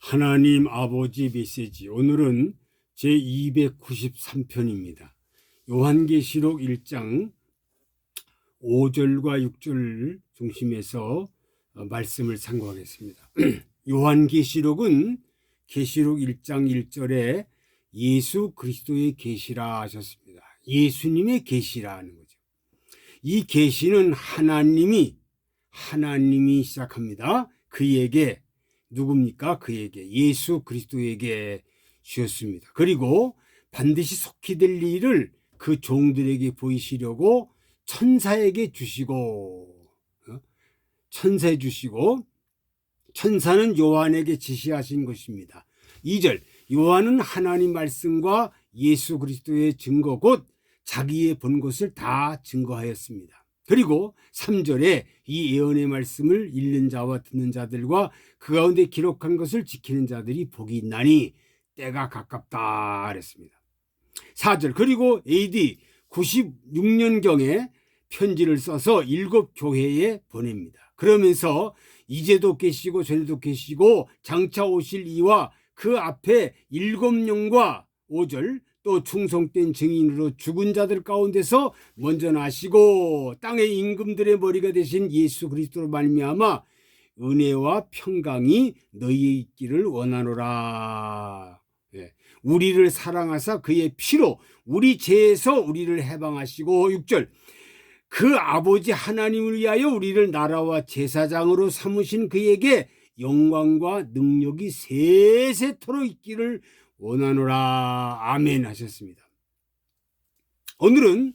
하나님 아버지 메시지, 오늘은 제293편입니다. 요한계시록 1장 5절과 6절 중심에서 말씀을 상고하겠습니다. 요한계시록은 계시록 1장 1절에 예수 그리스도의 계시라 하셨습니다. 예수님의 계시라는 거죠. 이 계시는 하나님이 시작합니다. 그에게, 누굽니까? 그에게, 예수 그리스도에게 주셨습니다. 그리고 반드시 속히 될 일을 그 종들에게 보이시려고 천사에게 주시고, 천사에 주시고, 천사는 요한에게 지시하신 것입니다. 2절, 요한은 하나님 말씀과 예수 그리스도의 증거 곧 자기의 본 것을 다 증거하였습니다. 그리고 3절에 이 예언의 말씀을 읽는 자와 듣는 자들과 그 가운데 기록한 것을 지키는 자들이 복이 있나니 때가 가깝다 그랬습니다. 4절, 그리고 AD 96년경에 편지를 써서 7 교회에 보냅니다. 그러면서 이제도 계시고 전에도 계시고 장차 오실 이와 그 앞에 7영과 5절, 또 충성된 증인으로 죽은 자들 가운데서 먼저 나시고 땅의 임금들의 머리가 되신 예수 그리스도로 말미암아 은혜와 평강이 너희에 있기를 원하노라. 우리를 사랑하사 그의 피로 우리 죄에서 우리를 해방하시고, 6절, 그 아버지 하나님을 위하여 우리를 나라와 제사장으로 삼으신 그에게 영광과 능력이 세세토록 있기를 원하노라. 아멘 하셨습니다. 오늘은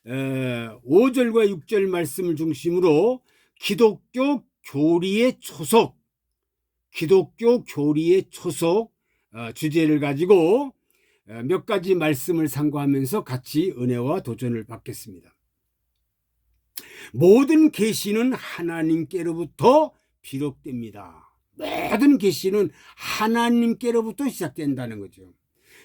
5절과 6절 말씀을 중심으로 기독교 교리의 초속 주제를 가지고 몇 가지 말씀을 상고하면서 같이 은혜와 도전을 받겠습니다. 모든 계시는 하나님께로부터 비롯됩니다. 모든 계시는 하나님께로부터 시작된다는 거죠.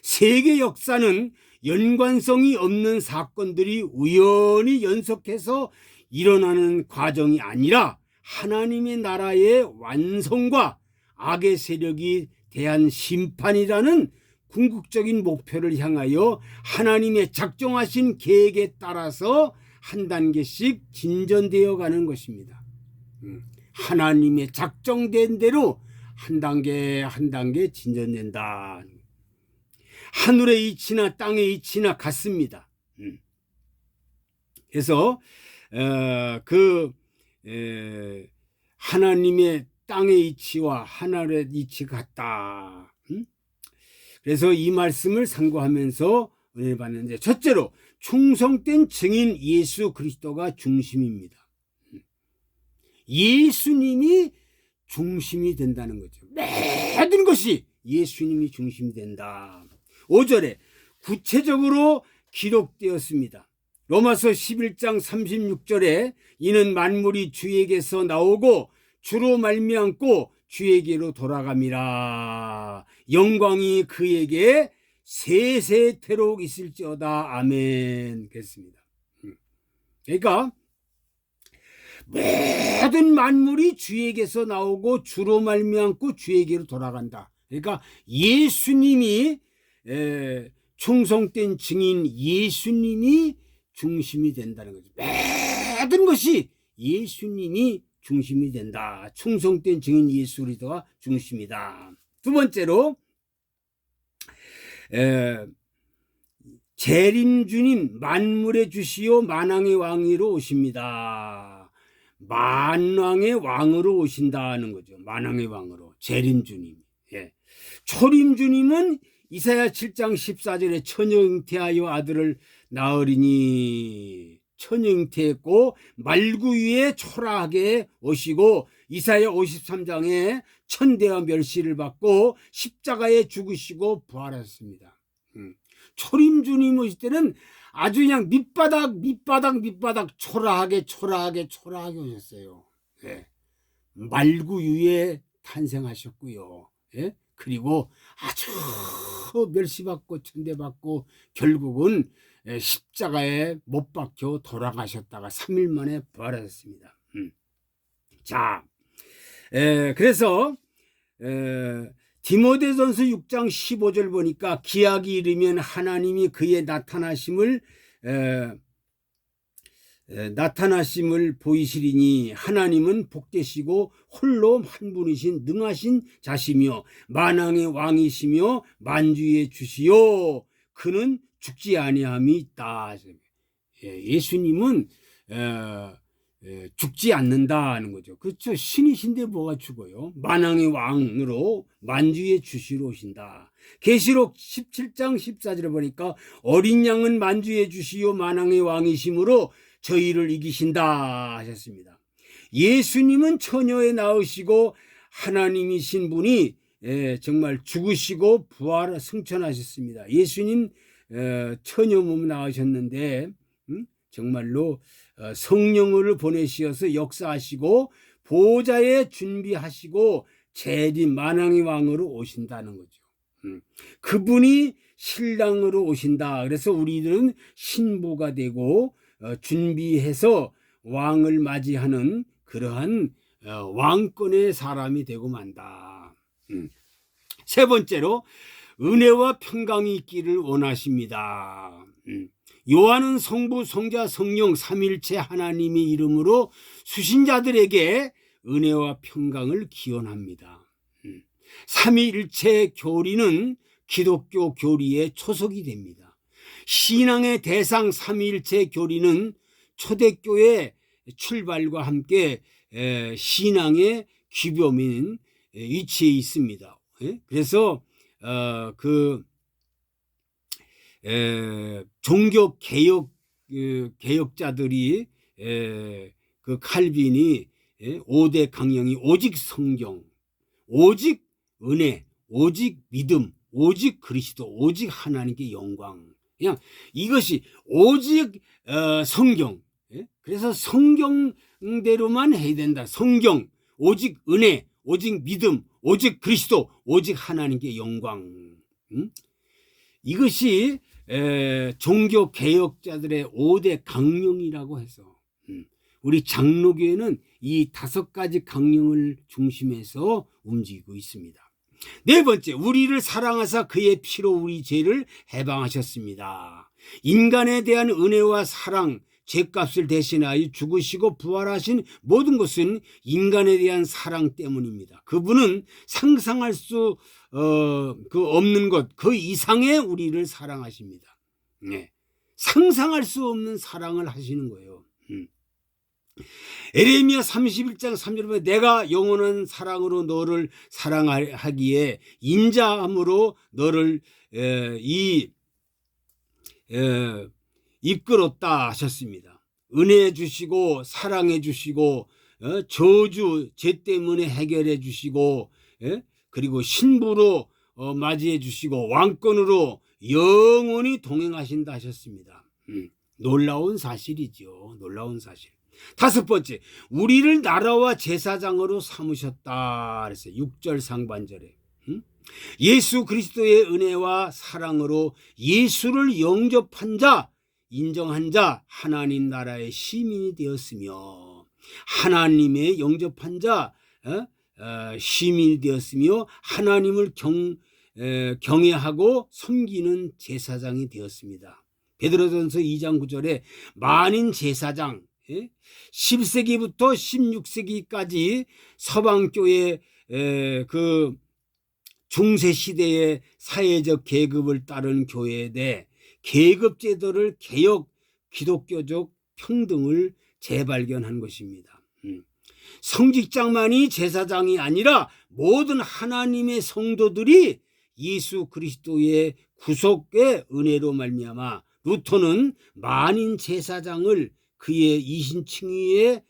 세계 역사는 연관성이 없는 사건들이 우연히 연속해서 일어나는 과정이 아니라 하나님의 나라의 완성과 악의 세력이 대한 심판이라는 궁극적인 목표를 향하여 하나님의 작정하신 계획에 따라서 한 단계씩 진전되어 가는 것입니다. 하나님의 작정된 대로 한 단계 진전된다. 하늘의 이치나 땅의 이치나 같습니다. 그래서 하나님의 땅의 이치와 하늘의 이치 같다. 그래서 이 말씀을 상고하면서 은혜를 받는데, 첫째로 충성된 증인 예수 그리스도가 중심입니다. 예수님이 중심이 된다는 거죠. 모든 것이 예수님이 중심이 된다. 5절에 구체적으로 기록되었습니다. 로마서 11장 36절에 이는 만물이 주에게서 나오고 주로 말미암고 주에게로 돌아감이라. 영광이 그에게 세세토록 있을지어다. 아멘. 그랬습니다. 그러니까 모든 만물이 주에게서 나오고 주로 말미암고 주에게로 돌아간다. 그러니까 예수님이 충성된 증인 예수님이 중심이 된다는 거죠. 모든 것이 예수님이 중심이 된다. 충성된 증인 예수 그리스도가 중심이다. 두 번째로 재림주님 만물의 주시오 만왕의 왕으로 오십니다. 만왕의 왕으로 오신다는 거죠. 만왕의 왕으로 재림주님. 초림주님은 이사야 7장 14절에 처녀잉태하여 아들을 낳으리니, 처녀잉태했고 말구 위에 초라하게 오시고 이사야 53장에 천대와 멸시를 받고 십자가에 죽으시고 부활하셨습니다. 초림주님 오실 때는 아주 그냥 밑바닥 초라하게 오셨어요. 말구 위에 탄생하셨고요. 그리고 아주 멸시받고 천대받고 결국은 십자가에 못 박혀 돌아가셨다가 3일 만에 부활하셨습니다. 자, 그래서 디모데전서 6장 15절 보니까 기약이 이르면 하나님이 그의 나타나심을 보이시리니 하나님은 복되시고 홀로 한 분이신 능하신 자시며 만왕의 왕이시며 만주의 주시요 그는 죽지 아니함이 있다. 예수님은 죽지 않는다는 거죠. 그렇죠. 신이신데 뭐가 죽어요? 만왕의 왕으로 만주의 주시로 오신다. 계시록 17장 14절에 보니까 어린 양은 만주의 주시요 만왕의 왕이심으로 저희를 이기신다 하셨습니다. 예수님은 처녀에 나오시고 하나님이신 분이 정말 죽으시고 부활 승천하셨습니다. 예수님 처녀 몸 나오셨는데 정말로 성령을 보내시어서 역사하시고 보호자에 준비하시고 재림 만왕의 왕으로 오신다는 거죠. 그분이 신랑으로 오신다. 그래서 우리들은 신부가 되고 준비해서 왕을 맞이하는 그러한 왕권의 사람이 되고 만다. 세 번째로 은혜와 평강이 있기를 원하십니다. 요한은 성부, 성자, 성령 삼일체 하나님의 이름으로 수신자들에게 은혜와 평강을 기원합니다. 삼위일체 교리는 기독교 교리의 초석이 됩니다. 신앙의 대상 삼위일체 교리는 초대교회 출발과 함께 신앙의 규범인 위치에 있습니다. 그래서 종교 개혁자들이 그 칼빈이 5대 강령이 오직 성경, 오직 은혜, 오직 믿음, 오직 그리스도, 오직 하나님께 영광. 그냥 이것이 오직 성경. 그래서 성경대로만 해야 된다. 성경, 오직 은혜, 오직 믿음, 오직 그리스도, 오직 하나님께 영광. 이것이 종교 개혁자들의 5대 강령이라고 해서 우리 장로교회는 이 5가지 강령을 중심해서 움직이고 있습니다. 네 번째, 우리를 사랑하사 그의 피로 우리 죄를 해방하셨습니다. 인간에 대한 은혜와 사랑, 죄값을 대신하여 죽으시고 부활하신 모든 것은 인간에 대한 사랑 때문입니다. 그분은 상상할 수 없는 것, 그 이상의 우리를 사랑하십니다. 상상할 수 없는 사랑을 하시는 거예요. 에레미야 31장 3절에 보면 내가 영원한 사랑으로 너를 사랑하기에 인자함으로 너를 이끌었다 하셨습니다. 은혜 주시고 사랑해 주시고 저주 죄 때문에 해결해 주시고 그리고 신부로 맞이해 주시고 왕권으로 영원히 동행하신다 하셨습니다. 놀라운 사실이죠. 놀라운 사실. 5번째, 우리를 나라와 제사장으로 삼으셨다 그랬어요. 6절 상반절에. 예수 그리스도의 은혜와 사랑으로 예수를 영접한 자, 인정한 자, 하나님 나라의 시민이 되었으며 하나님의 영접한 자 시민이 되었으며 하나님을 경외하고 섬기는 제사장이 되었습니다. 베드로전서 2장 9절에 만인 제사장 10세기부터 16세기까지 서방교회 그 중세시대의 사회적 계급을 따른 교회에 대해 계급제도를 개혁, 기독교적 평등을 재발견한 것입니다. 성직자만이 제사장이 아니라 모든 하나님의 성도들이 예수 그리스도의 구속의 은혜로 말미암아 루터는 만인 제사장을 그의 이신칭의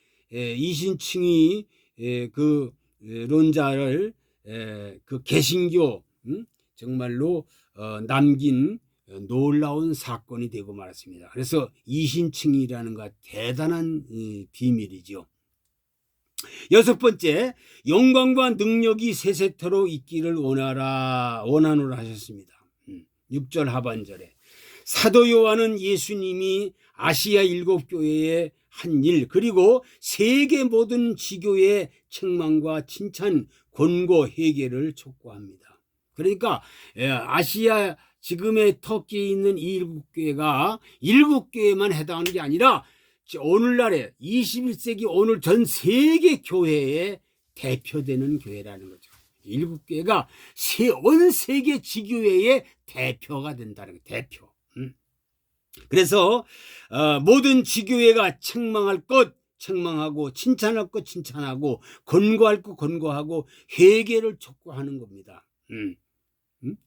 그 론자를 그 개신교 정말로 남긴 놀라운 사건이 되고 말았습니다. 그래서 이신칭의라는 것 대단한 비밀이죠. 6번째, 영광과 능력이 세세토록 있기를 원하노라 하셨습니다. 6절 하반절에 사도 요한은 예수님이 아시아 7교회의 한 일, 그리고 세계 모든 지교의 책망과 칭찬, 권고, 회개를 촉구합니다. 그러니까 아시아 지금의 터키에 있는 이 7교회가 7교회만 해당하는 게 아니라 오늘날에 21세기 오늘 전 세계 교회에 대표되는 교회라는 거죠. 7교회가 온 세계 지교회의 대표가 된다는 거예요. 대표. 그래서 모든 지교회가 책망할 것 책망하고 칭찬할 것 칭찬하고 권고할 것 권고하고 회개를 촉구하는 겁니다.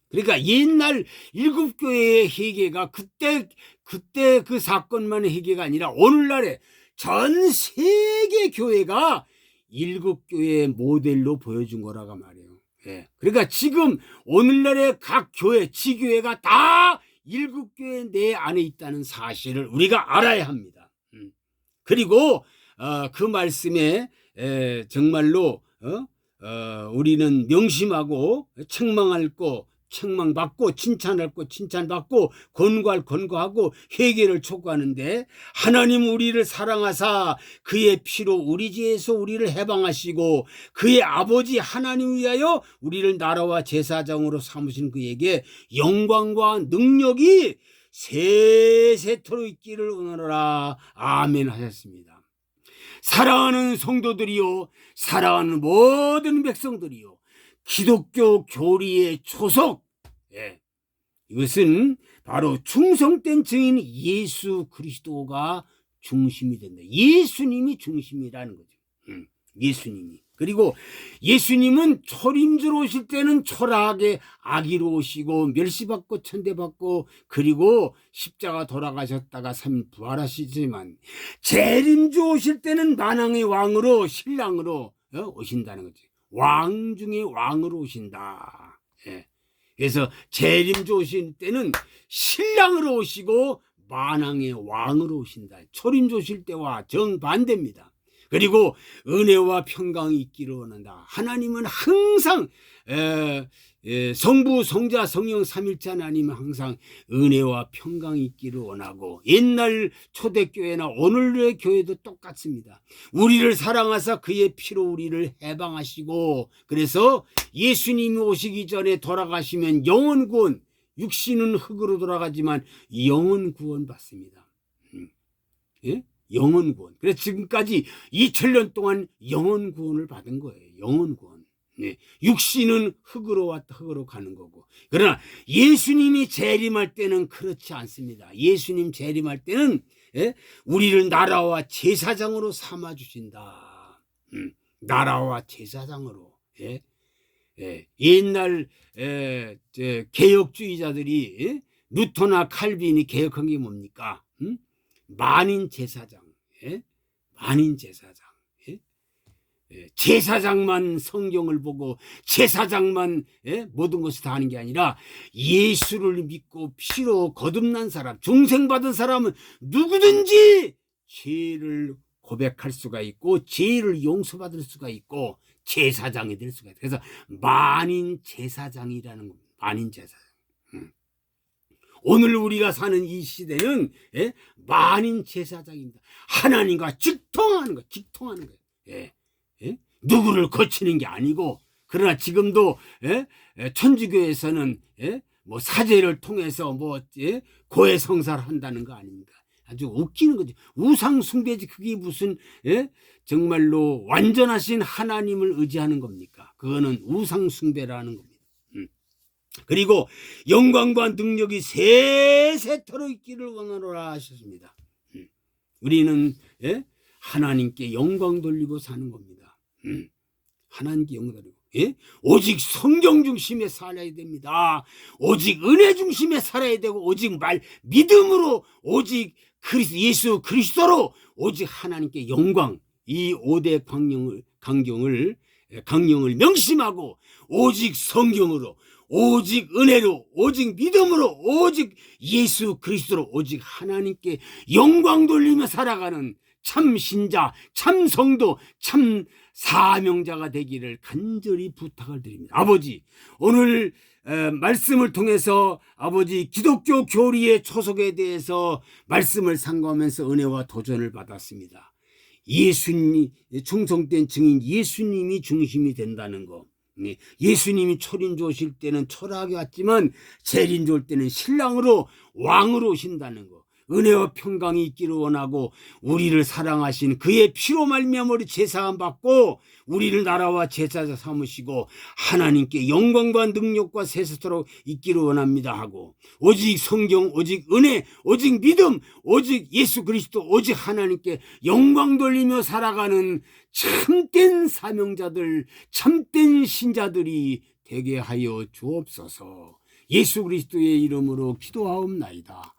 그러니까 옛날 7교회의 회개가 그때 그 사건만의 회개가 아니라 오늘날에 전 세계 교회가 7교회의 모델로 보여준 거라고 말이에요. 예. 그러니까 지금 오늘날의 각 교회, 지교회가 다 7교회 내 안에 있다는 사실을 우리가 알아야 합니다. 그리고 그 말씀에 정말로 우리는 명심하고 책망할 거 책망받고 칭찬할 거 칭찬받고 권고할 권고하고 회개를 촉구하는데 하나님 우리를 사랑하사 그의 피로 우리 죄에서 우리를 해방하시고 그의 아버지 하나님 위하여 우리를 나라와 제사장으로 삼으신 그에게 영광과 능력이 세세토록 있기를 원하노라. 아멘 하셨습니다. 사랑하는 성도들이요, 사랑하는 모든 백성들이요, 기독교 교리의 초석, 이것은 바로 충성된 증인 예수 그리스도가 중심이 된다. 예수님이 중심이라는 거죠. 예수님이. 그리고 예수님은 초림주로 오실 때는 초라하게 아기로 오시고 멸시받고 천대받고 그리고 십자가 돌아가셨다가 3일 부활하시지만 재림주 오실 때는 만왕의 왕으로 신랑으로 오신다는 거지. 왕 중에 왕으로 오신다. 그래서 재림주 오실 때는 신랑으로 오시고 만왕의 왕으로 오신다. 초림주 오실 때와 정반대입니다. 그리고 은혜와 평강이 있기를 원한다. 하나님은 항상 성부, 성자, 성령 삼일체 하나님은 항상 은혜와 평강이 있기를 원하고 옛날 초대교회나 오늘의 교회도 똑같습니다. 우리를 사랑하사 그의 피로 우리를 해방하시고 그래서 예수님이 오시기 전에 돌아가시면 영원 구원, 육신은 흙으로 돌아가지만 영원 구원 받습니다. 예? 영원 구원. 그래서 지금까지 2000년 동안 영원 구원을 받은 거예요. 영원 구원. 육신은 흙으로 왔다 흙으로 가는 거고. 그러나 예수님이 재림할 때는 그렇지 않습니다. 예수님 재림할 때는 우리를 나라와 제사장으로 삼아 주신다. 나라와 제사장으로. 옛날 개혁주의자들이 루터나 칼빈이 개혁한 게 뭡니까? 만인 제사장, 만인 제사장, 제사장만 성경을 보고 제사장만 모든 것을 다 하는 게 아니라 예수를 믿고 피로 거듭난 사람, 중생받은 사람은 누구든지 죄를 고백할 수가 있고 죄를 용서받을 수가 있고 제사장이 될 수가 있다. 그래서 만인 제사장이라는 겁니다. 만인 제사장. 오늘 우리가 사는 이 시대는 만인 제사장입니다. 하나님과 직통하는 거, 직통하는 거예요. 누구를 거치는 게 아니고, 그러나 지금도 천주교에서는 뭐 사제를 통해서 고해 성사를 한다는 거 아닙니까? 아주 웃기는 거죠. 우상 숭배지 그게 무슨 정말로 완전하신 하나님을 의지하는 겁니까? 그거는 우상 숭배라는 겁니다. 그리고 영광과 능력이 세세토록 있기를 원하노라 하셨습니다. 우리는 하나님께 영광 돌리고 사는 겁니다. 하나님께 영광 돌리고 오직 성경 중심에 살아야 됩니다. 오직 은혜 중심에 살아야 되고 오직 믿음으로 오직 예수 그리스도로 오직 하나님께 영광 이 5대 강령을 명심하고 오직 성경으로 오직 은혜로 오직 믿음으로 오직 예수 그리스도로 오직 하나님께 영광 돌리며 살아가는 참 신자, 참 성도, 참 사명자가 되기를 간절히 부탁을 드립니다. 아버지, 오늘 말씀을 통해서 아버지 기독교 교리의 초석에 대해서 말씀을 상고하면서 은혜와 도전을 받았습니다. 예수님, 충성된 증인 예수님이 중심이 된다는 거, 예수님이 초臨오실 때는 초라하게 왔지만 재림조 올 때는 신랑으로 왕으로 오신다는 거. 은혜와 평강이 있기를 원하고 우리를 사랑하신 그의 피로 말미암아 우리 제사함 받고 우리를 나라와 제사자 삼으시고 하나님께 영광과 능력과 세세토록 있기를 원합니다 하고 오직 성경, 오직 은혜, 오직 믿음, 오직 예수 그리스도, 오직 하나님께 영광 돌리며 살아가는 참된 사명자들, 참된 신자들이 되게 하여 주옵소서. 예수 그리스도의 이름으로 기도하옵나이다.